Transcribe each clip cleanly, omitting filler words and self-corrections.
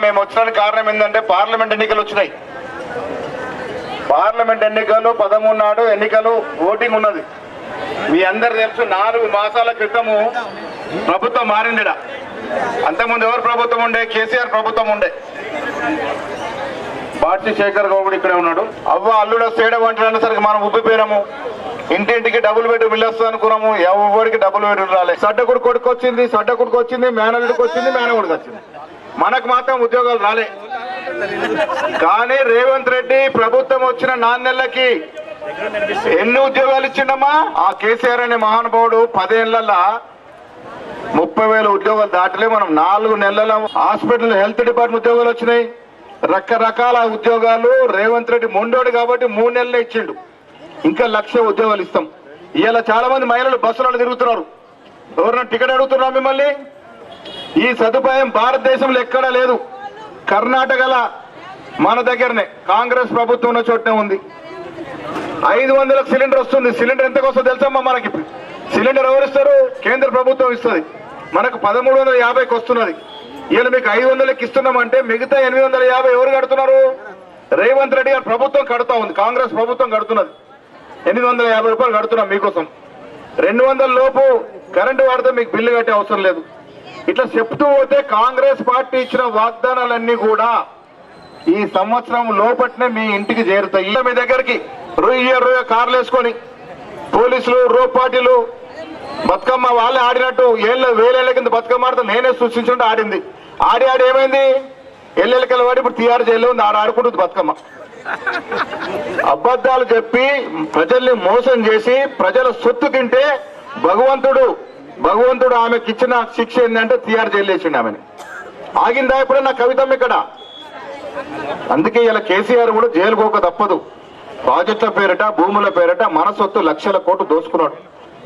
మేము వచ్చడానికి కారణం ఏంటంటే పార్లమెంట్ ఎన్నికలు వచ్చినాయి. పార్లమెంట్ ఎన్నికలు 13 నాడు ఎన్నికలు ఓటింగ్ ఉన్నది. మీ అందరు తెలుసు 4 మాసాల క్రితము ప్రభుత్వం మారిందిడ. అంతకుముందు ఎవరు ప్రభుత్వం ఉండే? కేసీఆర్ ప్రభుత్వం ఉండే. బాట్సి శేఖర్ గౌడ్ ఇక్కడే ఉన్నాడు. అవ్వ అల్లుడు సేడ వంటలు సరికి మనం ఉబ్బిపోయినాము. ఇంటింటికి డబుల్ బెడ్ బిల్లు వస్తుంది అనుకున్నాము. ఎవరికి డబుల్ బెడ్ రాలే. సడ్డకుడు కొడుకు వచ్చింది, సడ్డకుడికి వచ్చింది, మేనల్లుడికి వచ్చింది, మేనగుడికి వచ్చింది. మనకు మాత్రం ఉద్యోగాలు రాలే. కానీ రేవంత్ రెడ్డి ప్రభుత్వం వచ్చిన 4 నెలలకి ఎన్ని ఉద్యోగాలు ఇచ్చిండమ్మా? ఆ కేసీఆర్ అనే మహానుభావుడు 10 ఏళ్లలో 30,000 ఉద్యోగాలు దాటలే. మనం 4 నెలల హాస్పిటల్ హెల్త్ డిపార్ట్మెంట్ ఉద్యోగాలు వచ్చినాయి. రకరకాల ఉద్యోగాలు. రేవంత్ రెడ్డి మొండోడు కాబట్టి 3 నెలలే ఇచ్చిండు. ఇంకా 1,00,000 ఉద్యోగాలు ఇస్తాం. ఇవాళ చాలా మంది మహిళలు బస్సులలో తిరుగుతున్నారు. ఎవరన్నా టికెట్ అడుగుతున్నారు మిమ్మల్ని? ఈ సదుపాయం భారతదేశంలో ఎక్కడా లేదు. కర్ణాటకల మన దగ్గరనే కాంగ్రెస్ ప్రభుత్వం ఉన్న చోటనే ఉంది. 500లకు సిలిండర్ వస్తుంది. సిలిండర్ ఎంతకు వస్తుందో తెలుసమ్మా? మనకి సిలిండర్ ఎవరు ఇస్తారు? కేంద్ర ప్రభుత్వం ఇస్తుంది. మనకు 1350కి వస్తున్నది. ఇలా మీకు 500కి ఇస్తున్నామంటే మిగతా 850 ఎవరు కడుతున్నారు? రేవంత్ రెడ్డి గారు ప్రభుత్వం కడుతూ ఉంది. కాంగ్రెస్ ప్రభుత్వం కడుతున్నది. 850 రూపాయలు కడుతున్నాం మీకోసం. 200 లోపు కరెంటు వాడితే మీకు బిల్లు కట్టే అవసరం లేదు. ఇట్లా చెప్తూ పోతే కాంగ్రెస్ పార్టీ ఇచ్చిన వాగ్దానాలన్నీ కూడా ఈ సంవత్సరం లోపట్నే మీ ఇంటికి చేరుతాయి. మీ దగ్గరికి రొయ్య కార్లు వేసుకొని పోలీసులు పార్టీలు బతుకమ్మ వాళ్ళే ఆడినట్టు వేలేళ్ల కింద బతుకమ్మ ఆడితే నేనే సృష్టించుంటే ఆడింది. ఆడి ఏమైంది? ఎల్లెలకెళ్ళ వాడి ఇప్పుడు తిహార్ జైల్లో ఉంది. ఆడుకుంటుంది బతుకమ్మ. అబద్ధాలు చెప్పి ప్రజల్ని మోసం చేసి ప్రజల సొత్తు తింటే భగవంతుడు ఆమెకి ఇచ్చిన శిక్ష ఏంటంటే తిహార్ జైలు వేసిండు ఆమెని. ఆగిందా ఎప్పుడన్నా కవితం ఇక్కడ? అందుకే ఇలా కేసీఆర్ కూడా జైలు పోక తప్పదు. ప్రాజెక్టుల పేరిట భూముల పేరిట మన సొత్తు 1,00,000 కోట్లు దోచుకున్నాడు.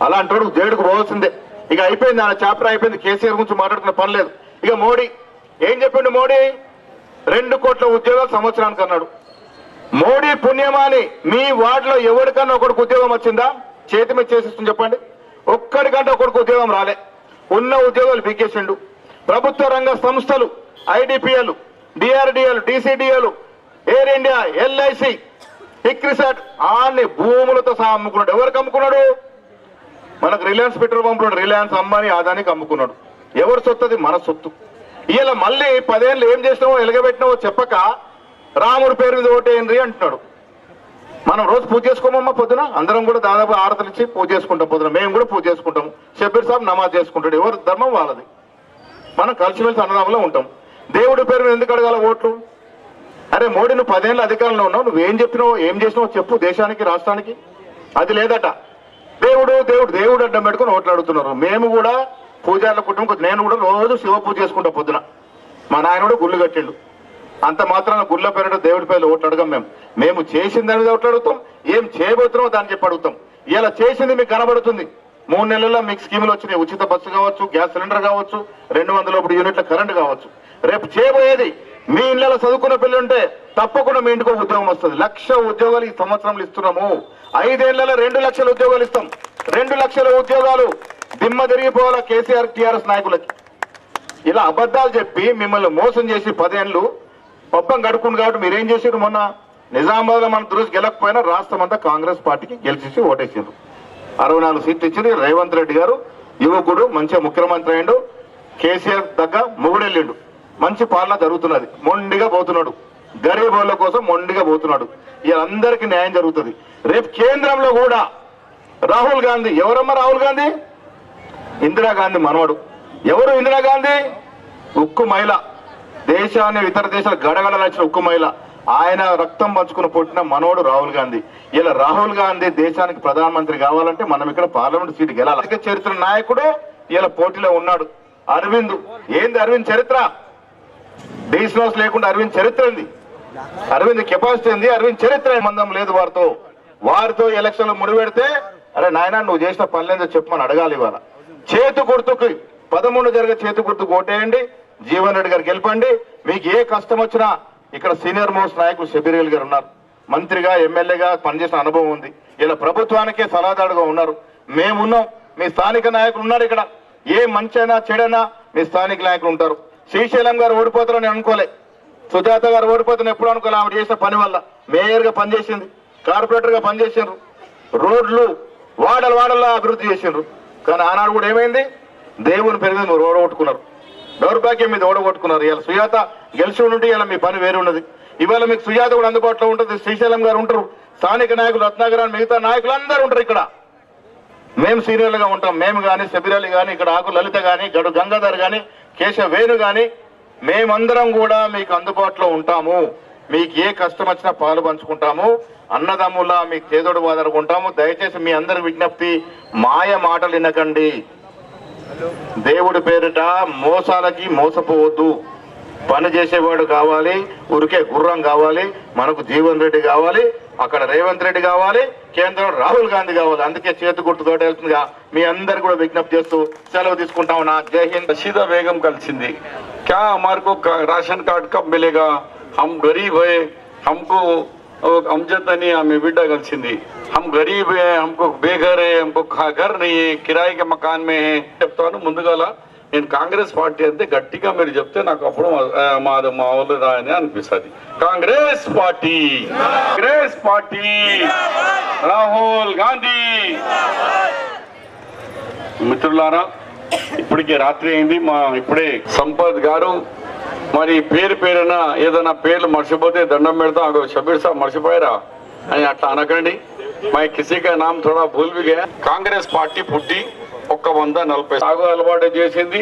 అలాంటి వాడు జైలుకు పోవాల్సిందే. ఇక అయిపోయింది, ఆయన చాప్టర్ అయిపోయింది. కేసీఆర్ గురించి మాట్లాడుతున్న పని లేదు. ఇక మోడీ ఏం చెప్పిండు? మోడీ 2 కోట్ల ఉద్యోగాలు సంవత్సరానికి అన్నాడు. మోడీ పుణ్యమాని మీ వార్డులో ఎవరికన్నా ఒకరికి ఉద్యోగం వచ్చిందా? చేతి మీద చేసిస్తుంది చెప్పండి. ఒక్కడికంటే ఒకరికి ఉద్యోగం రాలే. ఉన్న ఉద్యోగాలు బీకేసిండు. ప్రభుత్వ రంగ సంస్థలు IDPL, DRDL, DCDL, Air India, LIC, ICRISAT అన్ని భూములతో సహా అమ్ముకున్నాడు. ఎవరికి అమ్ముకున్నాడు? మనకు రిలయన్స్ పెట్రోల్ పంపులు, రిలయన్స్ అంబానీ, అదానికి అమ్ముకున్నాడు. ఎవరు సొత్తది? మన సొత్తు. ఇలా మళ్ళీ 10 ఏళ్ళు ఏం చేసినావో ఎలగబెట్టినావో చెప్పక రాముడి పేరు మీద ఓటేయండి అంటున్నాడు. మనం రోజు పూజ చేసుకోమమ్మా. పొద్దున అందరం కూడా దాదాపు ఆరతలు ఇచ్చి పూజ చేసుకుంటాం. పొద్దున మేము కూడా పూజ చేసుకుంటాం. షబ్బీర్ సాబ్ నమాజ్ చేసుకుంటాడు. ఎవరు ధర్మం వాళ్ళది. మనం కలిసిమెలిసి అన్నదాములో ఉంటాం. దేవుడి పేరు మీద ఎందుకు అడగాల ఓట్లు? అరే మోడీ, నువ్వు 10 ఏళ్ళ అధికారంలో ఉన్నావు. నువ్వేం చెప్పినావు, ఏం చేసినావు చెప్పు దేశానికి, రాష్ట్రానికి. అది లేదట. దేవుడు దేవుడు దేవుడు అడ్డం పెట్టుకుని ఓట్లు అడుగుతున్నారు. మేము కూడా పూజార్ల కుటుంబం, నేను కూడా రోజు శివ పూజ చేసుకుంటా. పొద్దున మా నాయన కూడా గుళ్ళు కట్టిండు. అంత మాత్రాన గుళ్ళ పేరిట దేవుడి పేరు ఓట్లు అడగం. మేము చేసిన దాని మీద ఓట్లు అడుగుతాం. ఏం చేయబోతున్నామో దాన్ని చెప్పి అడుగుతాం. ఇలా చేసింది మీకు కనబడుతుంది. 3 నెలల్లో మీకు స్కీములు వచ్చినాయి. ఉచిత బస్సు కావచ్చు, గ్యాస్ సిలిండర్ కావచ్చు, 200 యూనిట్ల కరెంటు కావచ్చు. రేపు చేయబోయేది మీ ఇళ్లలో చదువుకున్న పిల్లలుంటే తప్పకుండా మీ ఇంటికి ఉద్యోగం వస్తుంది. 1,00,000 ఉద్యోగాలు ఈ సంవత్సరంలో ఇస్తున్నాము. 5 ఏళ్లలో 2,00,000 ఉద్యోగాలు ఇస్తాం. 2,00,000 ఉద్యోగాలు దిమ్మ తిరిగిపోవాలా కేసీఆర్ టీఆర్ఎస్ నాయకులకి. ఇలా అబద్ధాలు చెప్పి మిమ్మల్ని మోసం చేసి 10 ఏళ్ళు పప్పం గడుకుంది. కాబట్టి మీరేం చేసారు? మొన్న నిజామాబాద్ లో మన దృష్టి గెలకపోయినా రాష్ట్రం అంతా కాంగ్రెస్ పార్టీకి గెలిచేసి ఓటేసారు. 64 సీట్లు ఇచ్చింది. రేవంత్ రెడ్డి గారు యువకుడు, మంచిగా ముఖ్యమంత్రి అయ్యిండు. కేసీఆర్ దగ్గర మొగుడెళ్ళిండు. మంచి పాలన జరుగుతున్నది. మొండిగా పోతున్నాడు. గరీబ్ వాళ్ళ కోసం మొండిగా పోతున్నాడు. వీళ్ళందరికీ న్యాయం జరుగుతుంది. రేపు కేంద్రంలో కూడా రాహుల్ గాంధీ. ఎవరమ్మా రాహుల్ గాంధీ? ఇందిరాగాంధీ మనవడు. ఎవరు ఇందిరాగాంధీ? ఉక్కు మహిళ. దేశాన్ని ఇతర దేశాలు గడగడలాచిన ఉక్కు మహిళ. ఆయన రక్తం పంచుకుని పుట్టిన మనవడు రాహుల్ గాంధీ. ఇలా రాహుల్ గాంధీ దేశానికి ప్రధానమంత్రి కావాలంటే మనం ఇక్కడ పార్లమెంట్ సీటు గెలాలి. చరిత్ర నాయకుడు ఇలా పోటీలో ఉన్నాడు. అరవింద్. ఏంది అరవింద్ చరిత్ర? డీస్లోస్ లేకుండా అరవింద్ చరిత్ర ఏంది? అరవింద్ కెపాసిటీ ఏంది? అరవింద్ చరిత్ర సంబంధం లేదు వారితో ఎలక్షన్లు ముడిపెడితే అరే నాయన నువ్వు చేసిన పనులేదో చెప్పమని అడగాలి. ఇవాళ చేతు గుర్తుకి 13 జరిగే చేతు గుర్తుకు ఓటేయండి. జీవన్ రెడ్డి గారు గెలపండి. మీకు ఏ కష్టం వచ్చినా ఇక్కడ సీనియర్ మోస్ట్ నాయకులు షబ్బీర్ గారు ఉన్నారు. మంత్రిగా, ఎమ్మెల్యేగా పనిచేసిన అనుభవం ఉంది. ఇలా ప్రభుత్వానికే సలహాదారుగా ఉన్నారు. మేమున్నాం. మీ స్థానిక నాయకులు ఉన్నారు ఇక్కడ. ఏ మంచైనా చెడైనా మీ స్థానిక నాయకులు ఉంటారు. శ్రీశైలం గారు ఓడిపోతారని అనుకోలే. సుజాత గారు ఓడిపోతున్న ఎప్పుడు అనుకోలే, ఆమె చేసిన పని వల్ల మేయర్గా పనిచేసింది, కార్పొరేటర్గా పనిచేసిండ్రు, రోడ్లు వాడల్లో అభివృద్ధి చేసిండ్రు. కానీ ఆనాడు కూడా ఏమైంది, దేవుని పెరిగి మీరు ఓడగొట్టుకున్నారు, దౌర్భాగ్యం మీద ఓడగొట్టుకున్నారు. ఇలా సుజాత గెలిచి ఉంటే ఇలా మీ పని వేరు ఉన్నది. ఇవాళ మీకు సుజాత కూడా అందుబాటులో ఉంటుంది, శ్రీశైలం గారు ఉంటారు, స్థానిక నాయకులు రత్నాకర్, మిగతా నాయకులు అందరూ ఉంటారు ఇక్కడ. మేము సీనియర్లుగా ఉంటాం, మేము కానీ శబిరాలి కానీ ఇక్కడ ఆకు లలిత కానీ గడు గంగాధర్ కానీ కేశవ వేణు కానీ మేమందరం కూడా మీకు అందుబాటులో ఉంటాము. మీకు ఏ కష్టం వచ్చినా పాలు పంచుకుంటాము, అన్నదమ్ములా మీకు చేదోడు వాదనుకుంటాము. దయచేసి మీ అందరి విజ్ఞప్తి, మాయ మాటలు వినకండి. దేవుడి పేరిట మోసాలకి మోసపోవద్దు. పని చేసేవాడు కావాలి, ఉరికే గుర్రం కావాలి, మనకు జీవన్ రెడ్డి కావాలి, అక్కడ రేవంత్ రెడ్డి కావాలి, కేంద్రం రాహుల్ గాంధీ కావాలి. అందుకే చేతి గుర్తుతోటి వెళ్తుందిగా మీ అందరు కూడా విజ్ఞప్తి చేస్తూ సెలవు తీసుకుంటాం. నా జై హింద్. रशीदा बेगम కలిసింది. क्या हमारे को राशन कार्ड कब मिलेगा, हम गरीब है, हमको अमजद नहीं, हमें बिड्डा కలిసింది. हम गरीब है, हमको बेघर है, हमको घर नहीं है, किराए के मकान में है చెప్తాను. ముందుగాల నేను కాంగ్రెస్ పార్టీ అంటే గట్టిగా మీరు చెప్తే నాకు అప్పుడు మాది మా వాళ్ళు రాయని అనిపిస్తుంది. Congress party, Congress party, Rahul Gandhi. మిత్రులారా, ఇప్పటికే రాత్రి అయింది. మా ఇప్పుడే సంపత్ గారు మరి పేరున ఏదైనా పేర్లు మర్చిపోతే దండం పెడతా. షబీర్ సాబ్ మర్చిపోయారా అని అట్లా అనకండి. మై కిసీకా నామ్ థోడా భూల్ भी गया. కాంగ్రెస్ పార్టీ పుట్టి 140 సాగు అలవాటు చేసింది,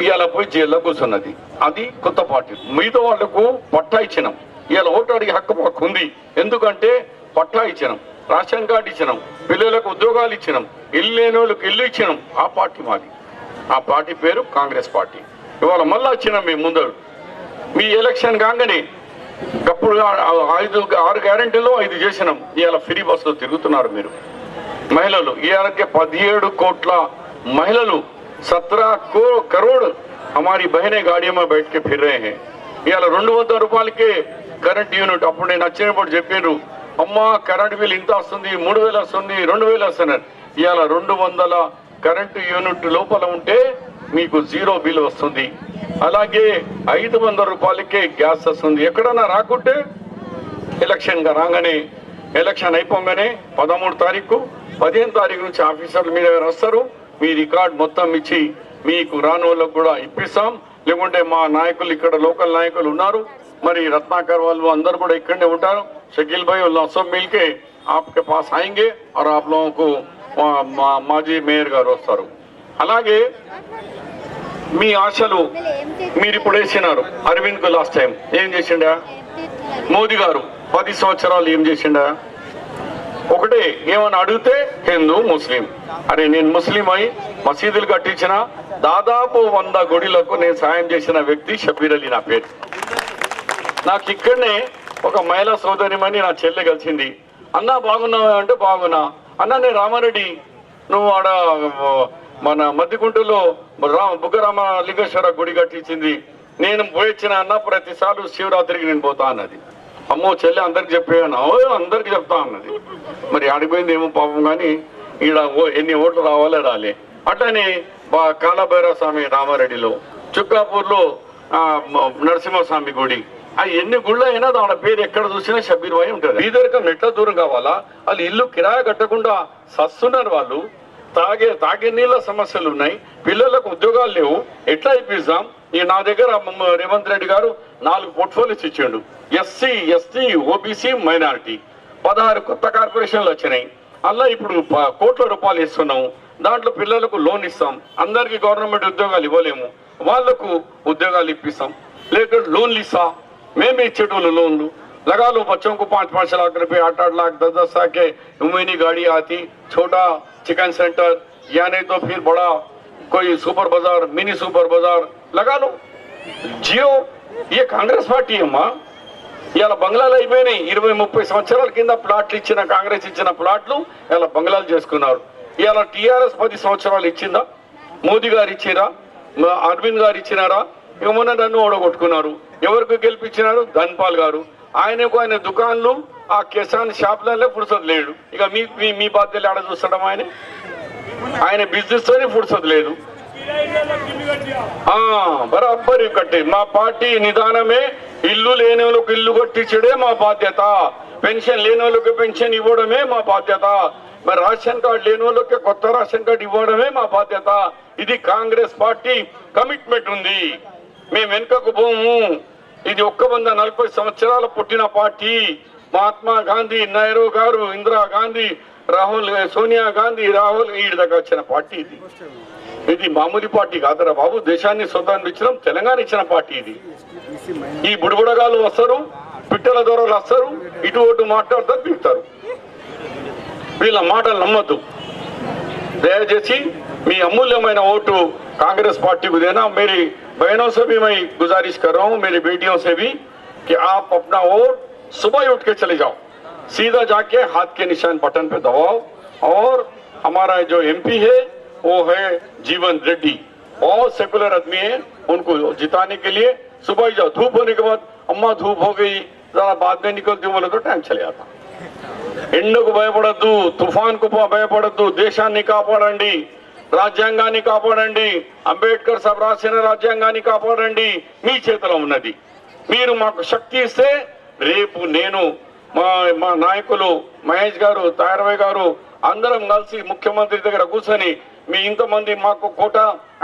ఇవాళ పోయి జైల్లో కూర్చున్నది. అది కొత్త పార్టీ. మిగతా వాళ్లకు పట్టా ఇచ్చినాం. ఇవాళ ఓటు అడిగే హక్కు మాకు ఉంది. ఎందుకంటే పట్టా ఇచ్చినాం, రేషన్ కార్డు ఇచ్చినాం, పిల్లలకు ఉద్యోగాలు ఇచ్చినాం, ఇల్లు లేని వాళ్ళకి ఇల్లు ఇచ్చినాం. ఆ పార్టీ మాది. ఆ పార్టీ పేరు కాంగ్రెస్ పార్టీ. ఇవాళ మళ్ళా వచ్చినాం మేము ముందరు. మీ ఎలక్షన్ కాగానే అప్పుడు 6 గ్యారెంటీలో 5 చేసినాం. ఇవాళ ఫ్రీ బస్సులో తిరుగుతున్నారు మీరు మహిళలు. ఇవాళకే 17 కోట్ల महिलाओं 17 करोड़ हमारी बहनें गाड़ियों में बैठ के फिर रहे हैं. इवाళ 200 రూపాయలకే కరెంట్ యూనిట్. అప్పుడు నేను వచ్చినప్పుడు చెప్పారు, అమ్మా కరెంట్ బిల్ ఇంత వస్తుంది, 3000 వస్తుంది, 2000 వస్తున్నారు. ఇవాళ 200 కరెంటు యూనిట్ లోపల ఉంటే మీకు 0 బిల్ వస్తుంది. అలాగే 500 రూపాయలకే గ్యాస్ వస్తుంది. ఎక్కడన్నా రాకుంటే ఎలక్షన్ రాగానే, ఎలక్షన్ అయిపోగానే 13 తారీఖు 15 తారీఖు నుంచి ఆఫీసర్లు మీ దగ్గర వస్తారు. మీ రికార్డ్ మొత్తం ఇచ్చి మీకు రాని వాళ్ళకు కూడా ఇప్పిస్తాం. లేకుంటే మా నాయకులు ఇక్కడ లోకల్ నాయకులు ఉన్నారు, మరి రత్నాకర్ వాళ్ళు అందరు కూడా ఇక్కడనే ఉంటారు. शकील भाई और सब मिलके आपके पास आएंगे और आप लोगों को మాజీ మేయర్ గారు వస్తారు. అలాగే మీ ఆశలు మీరు ఇప్పుడు వేసినారు. అరవింద్ కు లాస్ట్ టైం ఏం చేసిండా, మోదీ గారు 10 సంవత్సరాలు ఏం చేసిండా? ఒకటే ఏమని అడిగితే హిందూ ముస్లిం. అరే నేను ముస్లిం అయి మసీదులు కట్టించిన దాదాపు 100 గుడిలకు నేను సాయం చేసిన వ్యక్తి షబీర్ అలీ నా పేరు. నాకు ఇక్కడనే ఒక మహిళా సోదరిమని నా చెల్లె కలిసింది. అన్నా బాగున్నావా అంటే బాగున్నా. అన్న నేను రామారెడ్డి, నువ్వు ఆడ మన మధ్యకుంటలో బుగ్గరామ లింగేశ్వర గుడి కట్టించింది, నేను పోయొచ్చిన అన్న ప్రతిసారి శివరాత్రికి నేను పోతా అన్నది. అమ్మో చెల్లె అందరికి చెప్పాను, అందరికి చెప్తా అన్నది. మరి ఆడిపోయింది ఏమో పాపం. కానీ ఈడ ఎన్ని ఓట్లు రావాలో రాలే. అట్లనే కాలభైరవ స్వామి రామారెడ్డిలో, చుక్కాపూర్లో నరసింహస్వామి గుడి, ఎన్ని గుళ్ళు అయినా దాని పేరు ఎక్కడ చూసినా షబీర్ భాయ్ ఉంటుంది. బీదరికం ఎట్లా దూరం కావాలా? వాళ్ళు ఇల్లు కిరాయి కట్టకుండా సస్తున్నారు. వాళ్ళు తాగే నీళ్ళ సమస్యలు ఉన్నాయి, పిల్లలకు ఉద్యోగాలు లేవు. ఎట్లా ఇప్పిస్తాం? నా దగ్గర రేవంత్ రెడ్డి గారు 4 పోర్ట్ఫోలియోస్ ఇచ్చిండు. ఎస్సీ, ఎస్టీ, ఓబీసీ, మైనారిటీ 16 కొత్త కార్పొరేషన్లు వచ్చినాయి. అలా ఇప్పుడు కోట్ల రూపాయలు ఇస్తున్నాం. దాంట్లో పిల్లలకు లోన్ ఇస్తాం. అందరికి గవర్నమెంట్ ఉద్యోగాలు ఇవ్వలేము, వాళ్లకు ఉద్యోగాలు ఇప్పిస్తాం. లేకపోతే లోన్లు ఇస్తా, మేమే ఇచ్చేటోళ్ళు లోన్లు. लगा लो बच्चों को 5-5 लाख रुपए, 8-8 लाख, 10-10 लाख के उमेनी गाड़ी आती. छोटा चिकन सेंटर या नहीं तो फिर बड़ा कोई सुपर बाजार, मिनी सुपर बाजार लगा लो. जियो ये कांग्रेस पार्टी अम्मा. ఇలా బంగ్లాలు అయిపోయినాయి. 20-30 సంవత్సరాల కింద ప్లాట్లు ఇచ్చిన కాంగ్రెస్ ఇచ్చిన ప్లాట్లు ఇలా బంగ్లాలు చేసుకున్నారు. ఇలా టీఆర్ఎస్ 10 సంవత్సరాలు ఇచ్చిందా? మోదీ గారు ఇచ్చిరా? అరవింద్ గారు ఇచ్చినారా? ఇక మొన్న నన్ను ఓడగొట్టుకున్నారు. ఎవరికి గెలిపించినారు? ధన్పాల్ గారు. ఆయనకు ఆయన దుకాన్లు ఆ కిసాన్ షాప్లలో ఫుర్సత్ లేడు. ఇక మీ బాధ్యతలు ఆడ చూస్తాడం. ఆయన బిజినెస్ తోనే ఫుర్సత్ లేదు. బరాబర్ కట్టే మా పార్టీ నిదానమే ఇల్లు లేని వాళ్ళకి ఇల్లు కట్టించడే మా బాధ్యత, పెన్షన్ లేని వాళ్ళకి పెన్షన్ ఇవ్వడమే మా బాధ్యత, మరి రేషన్ కార్డు లేని వాళ్ళకి కొత్త రేషన్ కార్డు ఇవ్వడమే మా బాధ్యత. ఇది కాంగ్రెస్ పార్టీ కమిట్మెంట్ ఉంది. మేము వెనుకకు పోము. ఇది 140 సంవత్సరాలు పుట్టిన పార్టీ. మహాత్మా గాంధీ, నెహ్రూ గారు, ఇందిరా గాంధీ, సోనియా గాంధీ, రాహుల్ ఈడి దగ్గర వచ్చిన పార్టీ ఇది. ఇది మామూలు పార్టీ కాదురా బాబు. దేశాన్ని స్వతంత్రం ఇచ్చిన తెలంగాణ ఇచ్చిన పార్టీ ఇది. ఈ బుడబుడగాలు వస్తారు, పిట్టల దొరలు వస్తారు, ఇటు అటు మాట్లాడతారు, పీకుతారు. వీళ్ళ మాటలు నమ్మద్దు. దయచేసి మీ అమూల్యమైన ఓటు कांग्रेस पार्टी को देना। मेरी बहनों से भी मैं गुजारिश कर रहा हूँ, मेरी बेटियों से भी, कि आप अपना वोट सुबह ही उठ के चले जाओ, सीधा जाके हाथ के निशान बटन पे दबाओ। और हमारा जो एमपी है वो है जीवन रेड्डी, बहुत सेकुलर आदमी है, उनको जिताने के लिए सुबह ही जाओ। धूप होने के बाद अम्मा धूप हो गई जरा बाद में निकलती बोले तो टाइम चले जाता। ఎండకు భయపడద్దు, తుఫాన్కు భయపడద్దు, దేశాన్ని కాపాడండి, రాజ్యాంగాన్ని కాపాడండి, అంబేద్కర్ సాబ్ రాసిన రాజ్యాంగాన్ని కాపాడండి. మీ చేతిలో ఉన్నది. మీరు మాకు శక్తి ఇస్తే రేపు నేను మా నాయకులు మహేష్ గారు, తాయరవయ్య గారు అందరం కలిసి ముఖ్యమంత్రి దగ్గర కూర్చొని మీ ఇంతమంది మాకు కోట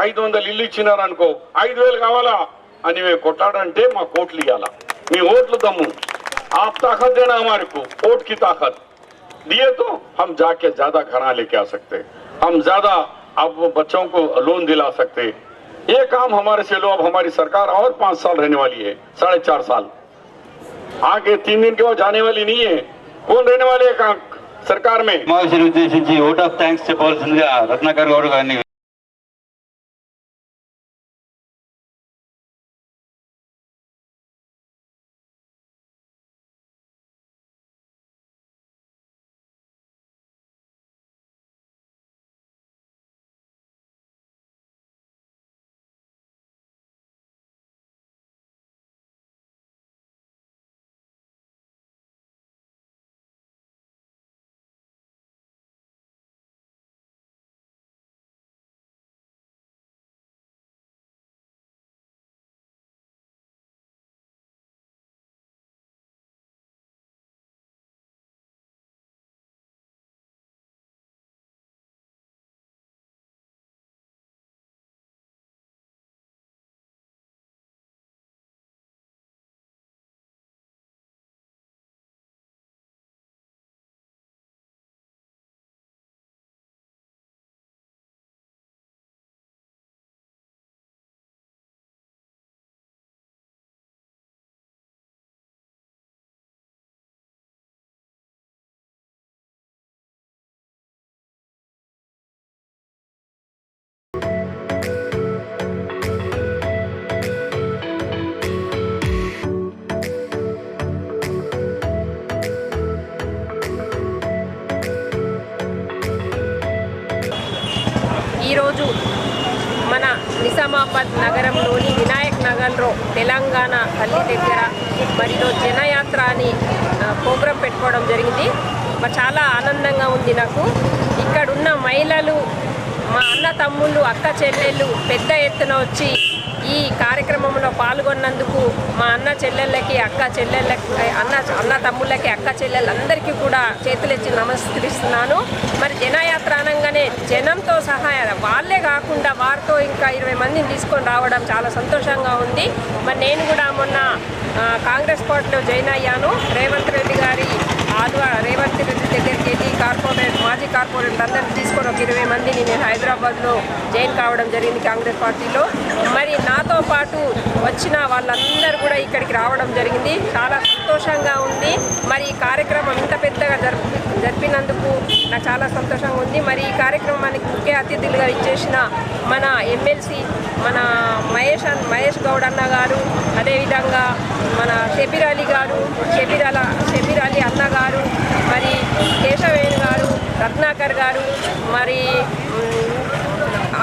500 ఇల్లు ఇచ్చినారనుకో, 5000 కావాలా అని మేము కొట్లాడంటే మా కోట్లు ఇవ్వాలా. మీ ఓట్లు దమ్ము. आप ताकत देना हमारे को, वोट की ताकत दिए तो हम जाके ज्यादा घरा लेके आ सकते, हम ज्यादा अब बच्चों को लोन दिला सकते। ये काम हमारे से लो। अब हमारी सरकार और 5 साल रहने वाली है, 4.5 साल आगे 3 दिन के बाद जाने वाली नहीं है। कौन रहने वाले है सरकार में? ఉద్దేశించి ఓట్ ఆఫ్ థ్యాంక్స్ చెప్పవలసిందిగా రత్నాకర్ గౌడ్ గారిని ఈరోజు మన నిజామాబాద్ నగరంలోని వినాయక్ నగర్లో తెలంగాణ తల్లి దగ్గర మరిలో జనయాత్ర అని ప్రోగ్రాం పెట్టుకోవడం జరిగింది. మరి చాలా ఆనందంగా ఉంది నాకు. ఇక్కడున్న మహిళలు, మా అన్న తమ్ముళ్ళు, అక్క చెల్లెళ్ళు పెద్ద ఎత్తున వచ్చి ఈ కార్యక్రమంలో పాల్గొన్నందుకు మా అన్న చెల్లెళ్ళకి, అన్న తమ్ముళ్ళకి, అక్క చెల్లెళ్ళందరికీ కూడా చేతులెత్తి నమస్కరిస్తున్నాను. మరి జనయాత్ర అనగానే జనంతో సహా వాళ్ళే కాకుండా వారితో ఇంకా 20 మందిని తీసుకొని రావడం చాలా సంతోషంగా ఉంది. మరి నేను కూడా మొన్న కాంగ్రెస్ పార్టీలో జాయిన్ అయ్యాను. రేవంత్ రెడ్డి దగ్గరికి వెళ్ళి మాజీ కార్పొరేట్ అందరినీ తీసుకొని ఒక 20 మందిని నేను హైదరాబాద్లో జాయిన్ కావడం జరిగింది కాంగ్రెస్ పార్టీలో. మరి నాతో పాటు వచ్చిన వాళ్ళందరూ కూడా ఇక్కడికి రావడం జరిగింది. చాలా సంతోషంగా ఉంది. మరి ఈ కార్యక్రమం ఇంత పెద్దగా జరిపినందుకు నాకు చాలా సంతోషంగా ఉంది. మరి ఈ కార్యక్రమానికి ముఖ్య అతిథులుగా ఇచ్చేసిన మన ఎమ్మెల్సీ మన మహేష్ గౌడ్ అన్న గారు, అదేవిధంగా మన షబీర్ అలీ గారు, షబీర్ అలీ అన్న గారు, మరి కేశవేణి గారు, రత్నాకర్ గారు, మరి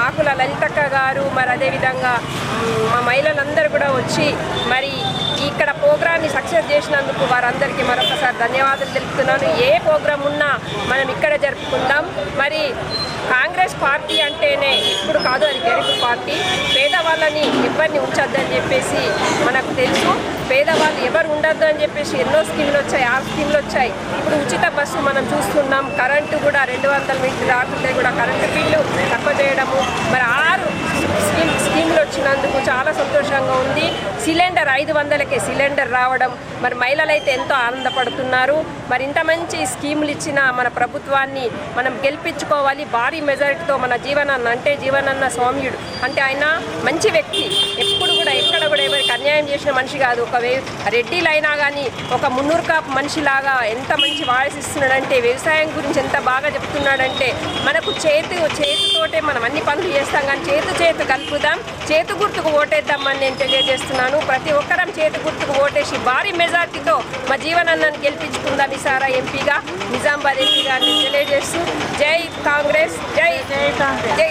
ఆకుల లలితక్క గారు, మరి అదేవిధంగా మా మహిళలందరూ కూడా వచ్చి మరి ఇక్కడ ప్రోగ్రాన్ని సక్సెస్ చేసినందుకు వారందరికీ మరొకసారి ధన్యవాదాలు తెలుపుతున్నాను. ఏ ప్రోగ్రాం ఉన్నా మనం ఇక్కడ జరుపుకుందాం. మరి కాంగ్రెస్ కాంగ్రెస్ పార్టీ అంటేనే ఇప్పుడు కాదు, అది గరీబ్ పార్టీ. పేదవాళ్ళని ఎవరిని ఉంచొద్దని చెప్పేసి మనకు తెలుసు. పేదవాళ్ళు ఎవరు ఉండొద్దు అని చెప్పేసి ఎన్నో స్కీములు వచ్చాయి, 6 స్కీములు వచ్చాయి. ఇప్పుడు ఉచిత బస్సు మనం చూస్తున్నాం. కరెంటు కూడా 200 యూనిట్లు రాకుంటే కూడా కరెంటు బిల్లు తక్కువ చేయడము. మరి 6 స్కీములు వచ్చినందుకు చాలా సంతోషంగా ఉంది. సిలిండర్ 500కే సిలిండర్ రావడం, మరి మహిళలు అయితే ఎంతో ఆనందపడుతున్నారు. మరి ఇంత మంచి స్కీములు ఇచ్చిన మన ప్రభుత్వాన్ని మనం గెలిపించుకోవాలి భారీ మెజారిటీతో. మన జీవనన్న స్వామ్యుడు అంటే ఆయన మంచి వ్యక్తి, ఎప్పుడు కూడా ఎక్కడ కూడా ఎవరికి అన్యాయం చేసిన మనిషి కాదు. ఒక రెడ్డిలైనా కానీ ఒక మున్నూరు కాపు మనిషిలాగా ఎంత మంచి వాయిస్ ఇస్తున్నాడంటే, వ్యవసాయం గురించి ఎంత బాగా చెప్తున్నాడంటే, మనకు చేతితోటే మనం అన్ని పనులు చేస్తాం కానీ చేతు కలుపుదాం, చేతు గుర్తుకు ఓటేద్దామని నేను తెలియజేస్తున్నాను. ప్రతి ఒక్కరం చేతు గుర్తుకు ఓటేసి భారీ మెజార్టీతో మా జీవనన్నను గెలిపించుకుందాం ఈసారా ఎంపీగా, నిజామాబాద్ ఎంపీగా అని తెలియజేస్తూ జై కాంగ్రెస్, జై కాంగ్రెస్, జై